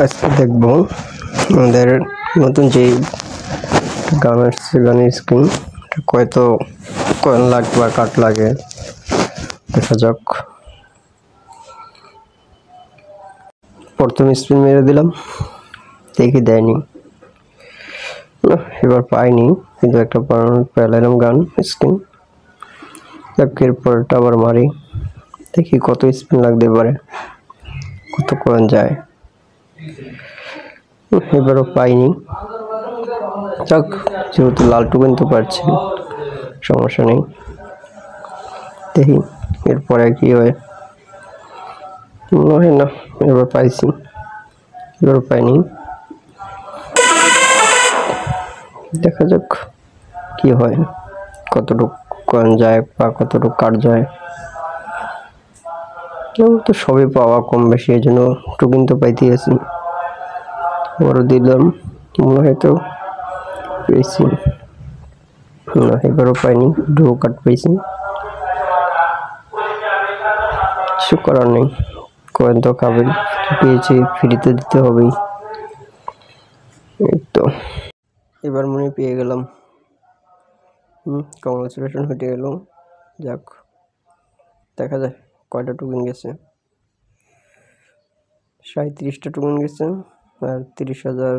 আজকে দেখবো আমাদের নতুন যে গান আসছে, গানের স্ক্রিন কত কয়েন লাগবে বা কাট লাগে দেখা যাক। প্রথমে স্পিন মেরে দিলাম, দেখি দেয়নি, এবার পাইনি, কিন্তু একটা পেলাম গান স্ক্রিন। এরপরটা আবার মারি, দেখি কত স্পিন লাগতে পারে, কত কয়েন যায়। এবারও পাইনি, যাক যেহেতু লাল টোকেন তো পারছি, সমস্যা নেই। দেখি এরপরে কি হয়। না, এবার পাইছি, এবার পাইনি, দেখা যাক কি হয়, কতটুকু কয়েন যায় বা কতটুকু কাট যায়। তো সবই পাওয়া কম বেশি, এই জন্য টোকেন তো পাইতেই আছি। আবারও দিলাম, মনে হয় তো পেয়েছি, না এবারও পাইনি, ডুও কাট পেয়েছি, কিছু করার নেই, কয়েন তো খাবে, পেয়েছি ফ্রিতে দিতে হবেই। এই তো এবার মনে পেয়ে গেলাম, কংগ্রাচুলেশন হয়ে গেল। যাক দেখা যায় কয়টা টোকেন গেছে। 37টা টোকেন গেছে আর 30,000